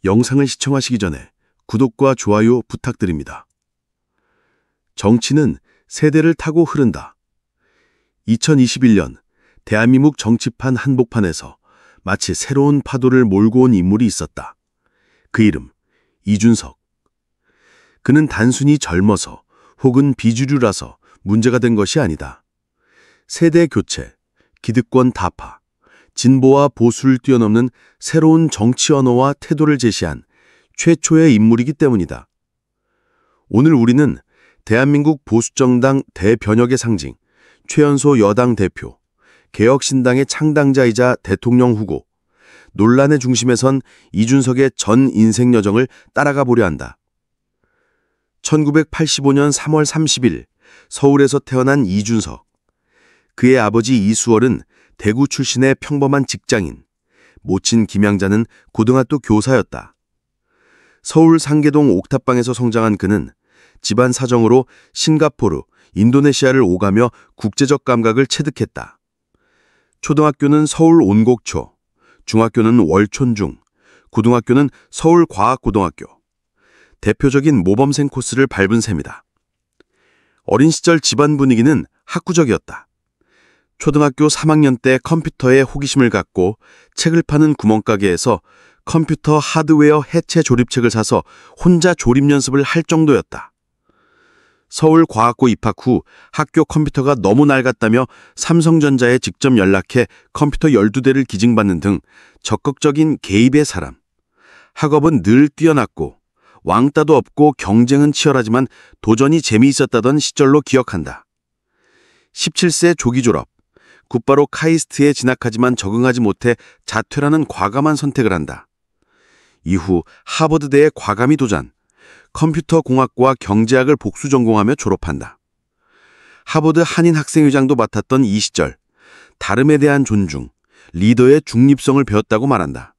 영상을 시청하시기 전에 구독과 좋아요 부탁드립니다. 정치는 세대를 타고 흐른다. 2021년 대한민국 정치판 한복판에서 마치 새로운 파도를 몰고 온 인물이 있었다. 그 이름 이준석. 그는 단순히 젊어서 혹은 비주류라서 문제가 된 것이 아니다. 세대 교체, 기득권 타파, 진보와 보수를 뛰어넘는 새로운 정치 언어와 태도를 제시한 최초의 인물이기 때문이다. 오늘 우리는 대한민국 보수정당 대변혁의 상징, 최연소 여당 대표, 개혁신당의 창당자이자 대통령 후보, 논란의 중심에 선 이준석의 전 인생 여정을 따라가 보려 한다. 1985년 3월 30일 서울에서 태어난 이준석. 그의 아버지 이수월은 대구 출신의 평범한 직장인, 모친 김양자는 고등학교 교사였다. 서울 상계동 옥탑방에서 성장한 그는 집안 사정으로 싱가포르, 인도네시아를 오가며 국제적 감각을 체득했다. 초등학교는 서울 온곡초, 중학교는 월촌중, 고등학교는 서울과학고등학교. 대표적인 모범생 코스를 밟은 셈이다. 어린 시절 집안 분위기는 학구적이었다. 초등학교 3학년 때 컴퓨터에 호기심을 갖고 책을 파는 구멍가게에서 컴퓨터 하드웨어 해체 조립책을 사서 혼자 조립 연습을 할 정도였다. 서울과학고 입학 후 학교 컴퓨터가 너무 낡았다며 삼성전자에 직접 연락해 컴퓨터 12대를 기증받는 등 적극적인 개입의 사람. 학업은 늘 뛰어났고 왕따도 없고 경쟁은 치열하지만 도전이 재미있었다던 시절로 기억한다. 17세 조기 졸업, 곧바로 카이스트에 진학하지만 적응하지 못해 자퇴라는 과감한 선택을 한다. 이후 하버드대에 과감히 도전, 컴퓨터공학과 경제학을 복수 전공하며 졸업한다. 하버드 한인학생회장도 맡았던 이 시절, 다름에 대한 존중, 리더의 중립성을 배웠다고 말한다.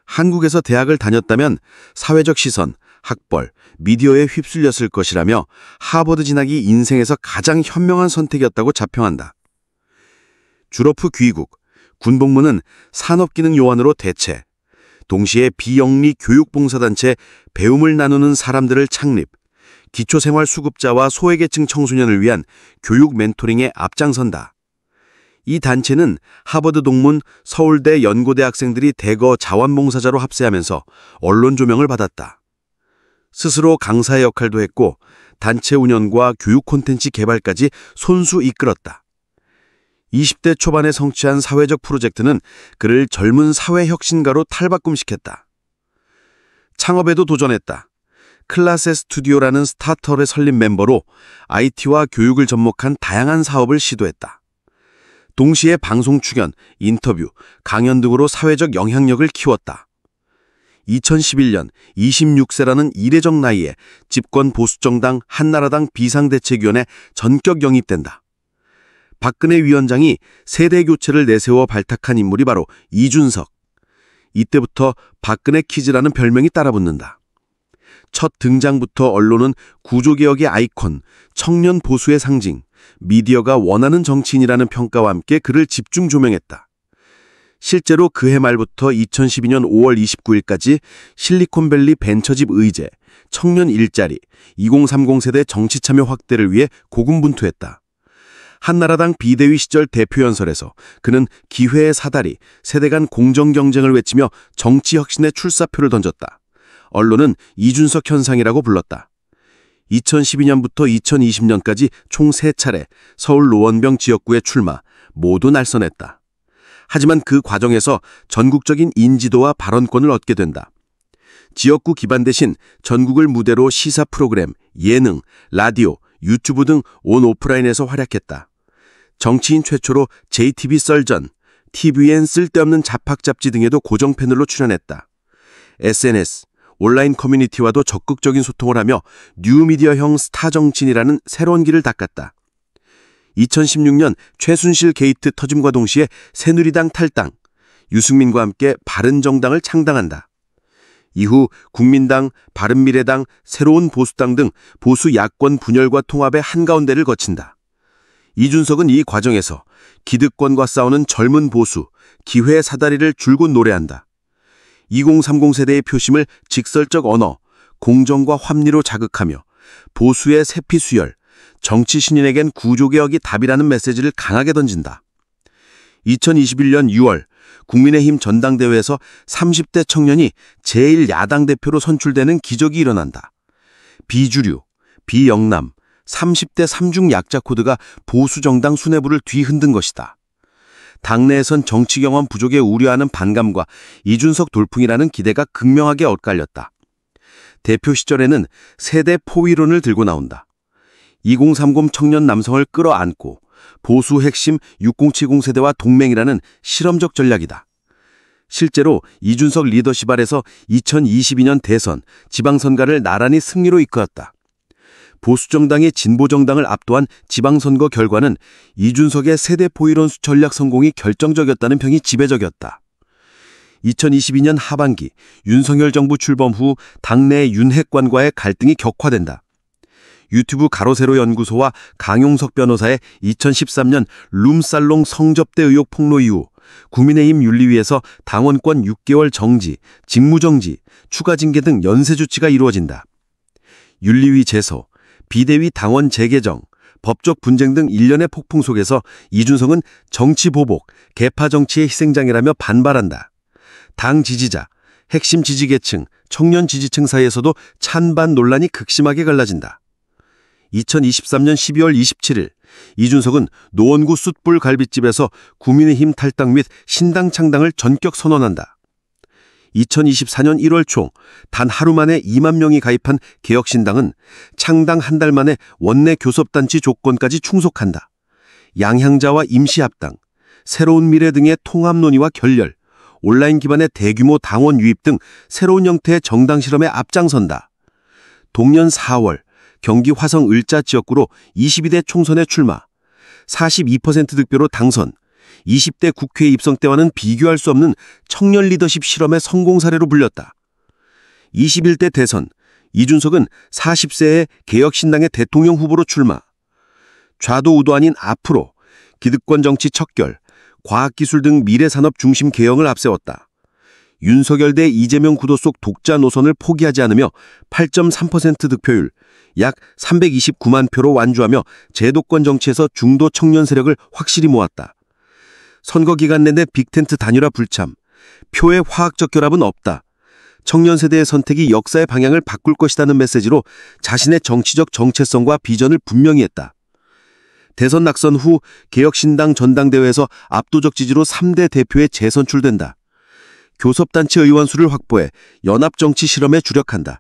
한국에서 대학을 다녔다면 사회적 시선, 학벌, 미디어에 휩쓸렸을 것이라며 하버드 진학이 인생에서 가장 현명한 선택이었다고 자평한다. 졸업 후 귀국, 군복무는 산업기능요원으로 대체, 동시에 비영리 교육봉사단체 배움을 나누는 사람들을 창립, 기초생활수급자와 소외계층 청소년을 위한 교육 멘토링에 앞장선다. 이 단체는 하버드 동문, 서울대 연고대 학생들이 대거 자원봉사자로 합세하면서 언론 조명을 받았다. 스스로 강사의 역할도 했고 단체 운영과 교육 콘텐츠 개발까지 손수 이끌었다. 20대 초반에 성취한 사회적 프로젝트는 그를 젊은 사회혁신가로 탈바꿈시켰다. 창업에도 도전했다. 클라세 스튜디오라는 스타트업의 설립 멤버로 IT와 교육을 접목한 다양한 사업을 시도했다. 동시에 방송 출연, 인터뷰, 강연 등으로 사회적 영향력을 키웠다. 2011년 26세라는 이례적 나이에 집권 보수정당 한나라당 비상대책위원회 전격 영입된다. 박근혜 위원장이 세대교체를 내세워 발탁한 인물이 바로 이준석. 이때부터 박근혜 키즈라는 별명이 따라붙는다. 첫 등장부터 언론은 구조개혁의 아이콘, 청년 보수의 상징, 미디어가 원하는 정치인이라는 평가와 함께 그를 집중 조명했다. 실제로 그해 말부터 2012년 5월 29일까지 실리콘밸리 벤처집 의제, 청년 일자리, 2030 세대 정치 참여 확대를 위해 고군분투했다. 한나라당 비대위 시절 대표연설에서 그는 기회의 사다리, 세대 간 공정 경쟁을 외치며 정치 혁신의 출사표를 던졌다. 언론은 이준석 현상이라고 불렀다. 2012년부터 2020년까지 총 3차례 서울 노원병 지역구에 출마, 모두 날선했다. 하지만 그 과정에서 전국적인 인지도와 발언권을 얻게 된다. 지역구 기반 대신 전국을 무대로 시사 프로그램, 예능, 라디오, 유튜브 등 온 오프라인에서 활약했다. 정치인 최초로 JTB 썰전, TVN 쓸데없는 잡학 잡지 등에도 고정 패널로 출연했다. SNS, 온라인 커뮤니티와도 적극적인 소통을 하며 뉴미디어형 스타 정치인이라는 새로운 길을 닦았다. 2016년 최순실 게이트 터짐과 동시에 새누리당 탈당, 유승민과 함께 바른정당을 창당한다. 이후 국민당, 바른미래당, 새로운 보수당 등 보수 야권 분열과 통합의 한가운데를 거친다. 이준석은 이 과정에서 기득권과 싸우는 젊은 보수, 기회의 사다리를 줄곧 노래한다. 2030 세대의 표심을 직설적 언어, 공정과 합리로 자극하며 보수의 세피수열, 정치 신인에겐 구조개혁이 답이라는 메시지를 강하게 던진다. 2021년 6월 국민의힘 전당대회에서 30대 청년이 제1야당 대표로 선출되는 기적이 일어난다. 비주류, 비영남, 30대 3중 약자 코드가 보수정당 수뇌부를 뒤흔든 것이다. 당내에선 정치 경험 부족에 우려하는 반감과 이준석 돌풍이라는 기대가 극명하게 엇갈렸다. 대표 시절에는 세대 포위론을 들고 나온다. 2030 청년 남성을 끌어안고 보수 핵심 6070 세대와 동맹이라는 실험적 전략이다. 실제로 이준석 리더십 아래서 2022년 대선, 지방선거를 나란히 승리로 이끌었다. 보수정당이 진보정당을 압도한 지방선거 결과는 이준석의 세대 포위론 전략 성공이 결정적이었다는 평이 지배적이었다. 2022년 하반기 윤석열 정부 출범 후 당내 윤핵관과의 갈등이 격화된다. 유튜브 가로세로 연구소와 강용석 변호사의 2013년 룸살롱 성접대 의혹 폭로 이후 국민의힘 윤리위에서 당원권 6개월 정지, 직무정지, 추가 징계 등 연쇄 조치가 이루어진다. 윤리위 제소, 비대위 당원 재개정, 법적 분쟁 등 일련의 폭풍 속에서 이준석은 정치 보복, 계파 정치의 희생장이라며 반발한다. 당 지지자, 핵심 지지계층, 청년 지지층 사이에서도 찬반 논란이 극심하게 갈라진다. 2023년 12월 27일 이준석은 노원구 숯불 갈빗집에서 국민의힘 탈당 및 신당 창당을 전격 선언한다. 2024년 1월 초 단 하루 만에 2만 명이 가입한 개혁신당은 창당 한 달 만에 원내 교섭단체 조건까지 충족한다. 양향자와 임시합당, 새로운 미래 등의 통합 논의와 결렬, 온라인 기반의 대규모 당원 유입 등 새로운 형태의 정당 실험에 앞장선다. 동년 4월 경기 화성 을자 지역구로 22대 총선에 출마, 42% 득표로 당선, 20대 국회 입성 때와는 비교할 수 없는 청년 리더십 실험의 성공 사례로 불렸다. 21대 대선, 이준석은 40세의 개혁신당의 대통령 후보로 출마. 좌도우도 아닌 앞으로, 기득권 정치 척결, 과학기술 등 미래산업 중심 개혁을 앞세웠다. 윤석열 대 이재명 구도 속 독자 노선을 포기하지 않으며 8.3% 득표율, 약 329만 표로 완주하며 제도권 정치에서 중도 청년 세력을 확실히 모았다. 선거 기간 내내 빅텐트 단일화 불참, 표의 화학적 결합은 없다. 청년 세대의 선택이 역사의 방향을 바꿀 것이라는 메시지로 자신의 정치적 정체성과 비전을 분명히 했다. 대선 낙선 후 개혁신당 전당대회에서 압도적 지지로 3대 대표에 재선출된다. 교섭단체 의원 수를 확보해 연합정치 실험에 주력한다.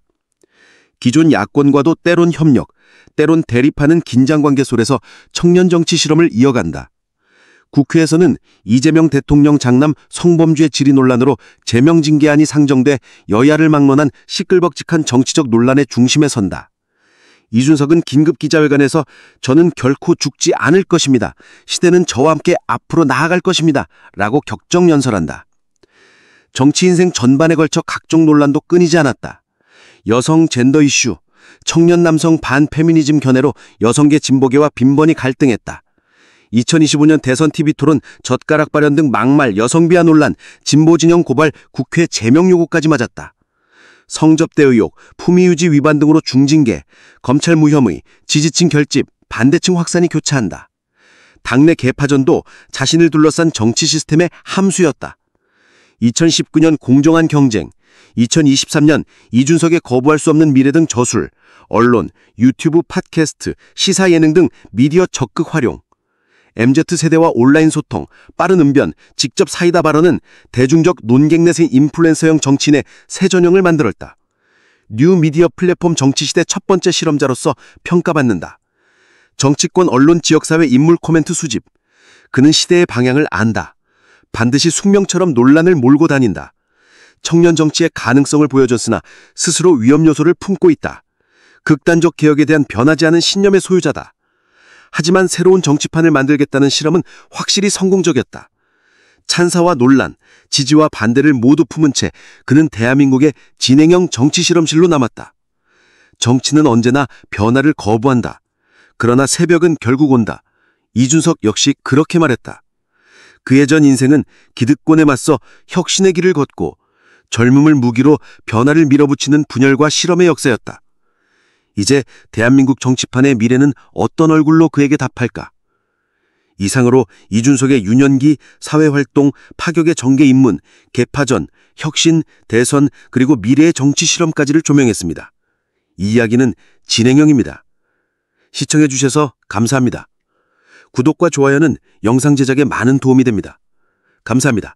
기존 야권과도 때론 협력, 때론 대립하는 긴장관계 속에서 청년정치 실험을 이어간다. 국회에서는 이재명 대통령 장남 성범죄 질의 논란으로 제명징계안이 상정돼 여야를 막론한 시끌벅적한 정치적 논란의 중심에 선다. 이준석은 긴급 기자회견에서 저는 결코 죽지 않을 것입니다. 시대는 저와 함께 앞으로 나아갈 것입니다. 라고 격정연설한다. 정치 인생 전반에 걸쳐 각종 논란도 끊이지 않았다. 여성 젠더 이슈, 청년 남성 반페미니즘 견해로 여성계 진보계와 빈번히 갈등했다. 2025년 대선 TV토론 젓가락 발언 등 막말 여성비하 논란, 진보진영 고발 국회 제명 요구까지 맞았다. 성접대 의혹, 품위유지 위반 등으로 중징계, 검찰 무혐의, 지지층 결집, 반대층 확산이 교차한다. 당내 개파전도 자신을 둘러싼 정치 시스템의 함수였다. 2019년 공정한 경쟁, 2023년 이준석의 거부할 수 없는 미래 등 저술, 언론, 유튜브 팟캐스트, 시사 예능 등 미디어 적극 활용, MZ세대와 온라인 소통, 빠른 응변, 직접 사이다 발언은 대중적 논객 내세 인플루엔서형 정치인의 새 전형을 만들었다. 뉴 미디어 플랫폼 정치시대 첫 번째 실험자로서 평가받는다. 정치권 언론 지역사회 인물 코멘트 수집. 그는 시대의 방향을 안다. 반드시 숙명처럼 논란을 몰고 다닌다. 청년 정치의 가능성을 보여줬으나 스스로 위험 요소를 품고 있다. 극단적 개혁에 대한 변하지 않은 신념의 소유자다. 하지만 새로운 정치판을 만들겠다는 실험은 확실히 성공적이었다. 찬사와 논란, 지지와 반대를 모두 품은 채 그는 대한민국의 진행형 정치 실험실로 남았다. 정치는 언제나 변화를 거부한다. 그러나 새벽은 결국 온다. 이준석 역시 그렇게 말했다. 그의 전 인생은 기득권에 맞서 혁신의 길을 걷고 젊음을 무기로 변화를 밀어붙이는 분열과 실험의 역사였다. 이제 대한민국 정치판의 미래는 어떤 얼굴로 그에게 답할까? 이상으로 이준석의 유년기, 사회활동, 파격의 전개 입문, 개파전, 혁신, 대선, 그리고 미래의 정치 실험까지를 조명했습니다. 이 이야기는 진행형입니다. 시청해 주셔서 감사합니다. 구독과 좋아요는 영상 제작에 많은 도움이 됩니다. 감사합니다.